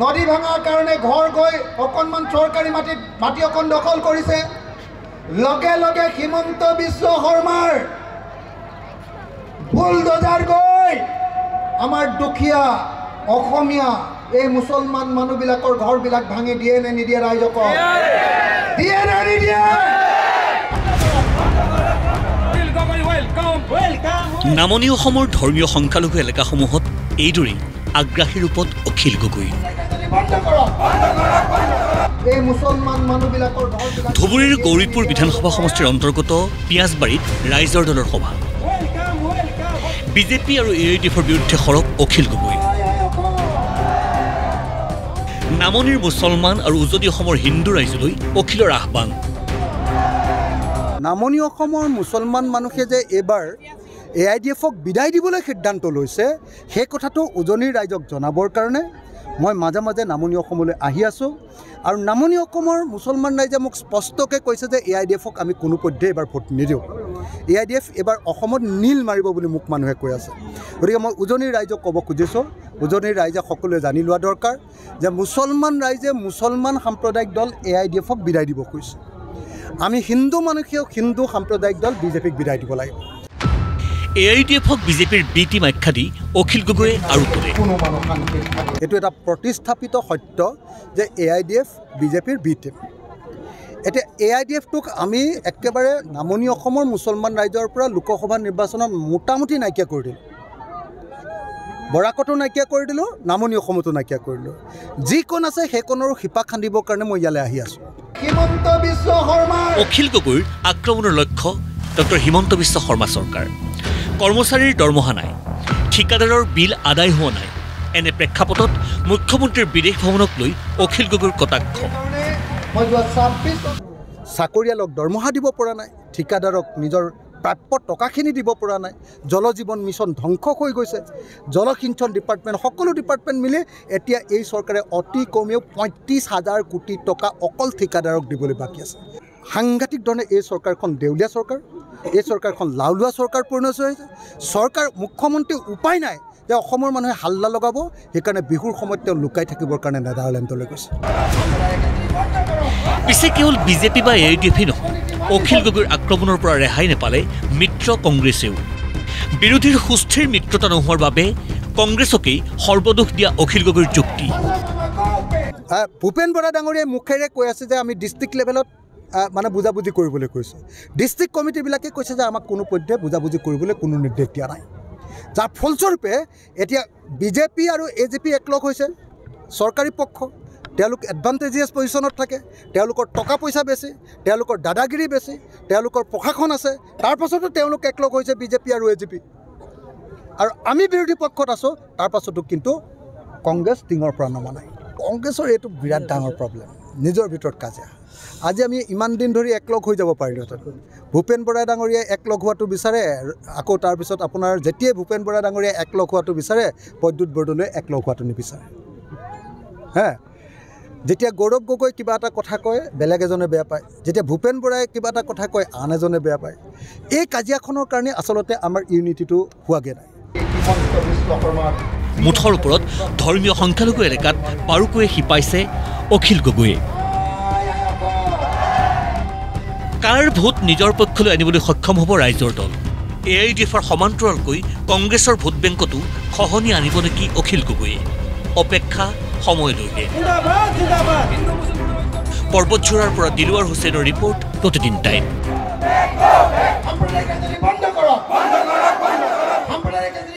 নদী ভাঙাৰ কাৰণে ঘৰ গৈ অকণমান চৰকাৰী মাটি অকণ দখল কৰিছে। লগে লগে হিমন্ত বিশ্ব শৰ্মাৰ বুলডোজাৰ গৈ আমাৰ দুখীয়া অসমীয়া এই মুছলমান মানুহবিলাকৰ ঘৰবিলাক ভাঙি দিয়ে নে নিদিয়ে ৰাইজক? দিয়ে নে নিদিয়ে? নামনি অসমৰ ধৰ্মীয় সংখ্যালঘু এলেকাসমূহত এইদৰেই আগ্ৰাসী ৰূপত অখিল গগৈ। ধুবুৰীৰ গৌৰীপুৰ বিধানসভা সমষ্টিৰ অন্তৰ্গত পিয়াজবাৰীত ৰাইজৰ দলৰ সভা। বিজেপি আৰু AIDFৰ বিৰুদ্ধে সৰব অখিল গগৈ। নামনিৰ মুছলমান আৰু উজনি অসমৰ হিন্দু ৰাইজলৈ অখিলৰ আহ্বান। নামনি অসমৰ মুছলমান মানুহে যে এইবাৰ AIDFক বিদায় দিবলৈ সিদ্ধান্ত লৈছে সেই কথাটো উজনিৰ ৰাইজক জনাবৰ কাৰণে মই মাজে মাজে নামনি অসমলৈ আহি আছোঁ। আৰু নামনি অসমৰ মুছলমান ৰাইজে মোক স্পষ্টকৈ কৈছে যে AIDFক আমি কোনো পধ্যে এইবাৰ ভোট নিদিওঁ। AIDF এইবাৰ অসমত নীল মাৰিব বুলি মোক মানুহে কৈ আছে। গতিকে মই উজনিৰ ৰাইজক ক'ব খুজিছোঁ, উজনিৰ ৰাইজে সকলোৱে জানি লোৱা দৰকাৰ যে মুছলমান ৰাইজে মুছলমান সাম্প্ৰদায়িক দল AIDFক বিদায় দিব খুজিছে। আমি হিন্দু মানুহেও হিন্দু সাম্প্ৰদায়িক দল বিজেপিক বিদায় দিব লাগিব। AIDFক বিজেপিৰ বি টিম আখ্যা দি অখিল গগৈয়ে আৰু ক'লে, এইটো এটা প্ৰতিস্থাপিত সত্য যে AIDF বিজেপিৰ বি টিম। এতিয়া AIDFটোক আমি একেবাৰে নামনি অসমৰ মুছলমান ৰাইজৰ পৰা লোকসভা নিৰ্বাচনত মোটামুটি নাইকিয়া কৰি দিলোঁ। বৰাকতো নাইকিয়া কৰি দিলোঁ, নামনি অসমতো নাইকিয়া কৰিলোঁ। যিকণ আছে সেইকণৰো শিপা খান্দিবৰ কাৰণে মই ইয়ালৈ আহি আছোঁ। হিমন্ত বিশ্ব শৰ্মা। অখিল গগৈৰ আক্ৰমণৰ লক্ষ্য ডক্টৰ হিমন্ত বিশ্ব শৰ্মা চৰকাৰ। কৰ্মচাৰীৰ দৰমহা নাই, ঠিকাদাৰৰ বিল আদায় হোৱা নাই। এনে প্ৰেক্ষাপটত মুখ্যমন্ত্ৰীৰ বিদেশ ভ্ৰমণক লৈ অখিল গগৈৰ কটাক্ষ। চাকৰিয়ালক দৰমহা দিব পৰা নাই, ঠিকাদাৰক নিজৰ প্ৰাপ্য টকাখিনি দিব পৰা নাই। জল জীৱন মিছন ধ্বংস হৈ গৈছে। জলসিঞ্চন ডিপাৰ্টমেণ্ট সকলো ডিপাৰ্টমেণ্ট মিলি এতিয়া এই চৰকাৰে অতি কমেও 35,000 কোটি টকা অকল ঠিকাদাৰক দিবলৈ বাকী আছে। সাংঘাতিক ধৰণে এই চৰকাৰখন দেউলীয়া চৰকাৰ, এই চৰকাৰখন লাওলোৱা চৰকাৰ পৰিণত হৈছে। চৰকাৰ মুখ্যমন্ত্ৰী উপায় নাই যে অসমৰ মানুহে হাল্লা লগাব, সেইকাৰণে বিহুৰ সময়ত তেওঁ লুকাই থাকিবৰ কাৰণে নেদাৰলেণ্ডলৈ গৈছে। পিছে কেৱল বিজেপি বা AIDF নহয়, অখিল গগৈৰ আক্ৰমণৰ পৰা ৰেহাই নেপালে মিত্ৰ কংগ্ৰেছেও। বিৰোধীৰ সুস্থিৰ মিত্ৰতা নোহোৱাৰ বাবে কংগ্ৰেছকেই সৰ্বদোষ দিয়া অখিল গগৈৰ যুক্তি। ভূপেন বৰা ডাঙৰীয়াই মুখেৰে কৈ আছে যে আমি ডিষ্ট্ৰিক্ট লেভেলত মানে বুজাবুজি কৰিবলৈ কৈছোঁ। ডিষ্ট্ৰিক্ট কমিটিবিলাকে কৈছে যে আমাক কোনো পধ্যে বুজাবুজি কৰিবলৈ কোনো নিৰ্দেশ দিয়া নাই। যাৰ ফলস্বৰূপে এতিয়া বিজেপি আৰু AJP একলগ হৈছে। চৰকাৰী পক্ষ, তেওঁলোক এডভান্টেজিয়াছ পজিশ্যনত থাকে, তেওঁলোকৰ টকা পইচা বেছি, তেওঁলোকৰ দাদাগিৰি বেছি, তেওঁলোকৰ প্ৰশাসন আছে। তাৰ পাছতো তেওঁলোক একলগ হৈছে BJP আৰু AJP। আৰু আমি বিৰোধী পক্ষত আছোঁ, তাৰ পাছতো কিন্তু কংগ্ৰেছ টিঙৰ পৰা নমা নাই। কংগ্ৰেছৰ এইটো বিৰাট ডাঙৰ প্ৰব্লেম, নিজৰ ভিতৰত কাজিয়া। আজি আমি ইমান দিন ধৰি একলগ হৈ যাব পাৰিলোহেঁতেন। ভূপেন বৰা ডাঙৰীয়াই একলগ হোৱাটো বিচাৰে, আকৌ তাৰপিছত আপোনাৰ যেতিয়াই ভূপেন বৰা ডাঙৰীয়াই একলগ হোৱাটো বিচাৰে, প্ৰদ্যুৎ বৰদলৈয়ে একলগ হোৱাটো নিবিচাৰে। যেতিয়া গৌৰৱ গগৈ কিবা এটা কথা কয় বেলেগ এজনে বেয়া পায়, যেতিয়া ভূপেন বৰাই কিবা এটা কথা কয় আন এজনে বেয়া পায়। এই কাজিয়াখনৰ কাৰণে আচলতে আমাৰ ইউনিটিটো হোৱাগৈ নাই। মুঠৰ ওপৰত ধৰ্মীয় সংখ্যালঘু এলেকাত বাৰুকৈয়ে শিপাইছে অখিল গগৈয়ে। কাৰ ভোট নিজৰ পক্ষলৈ আনিবলৈ সক্ষম হ'ব ৰাইজৰ দল? AIDFৰ সমান্তৰালকৈ কংগ্ৰেছৰ ভোট বেংকতো খহনি আনিব নেকি অখিল গগৈয়ে? অপেক্ষা সময়লৈহে। পৰ্বতঝোৰাৰ পৰা দিলৱাৰ হুছেইনৰ ৰিপৰ্ট, প্ৰতিদিন টাইম।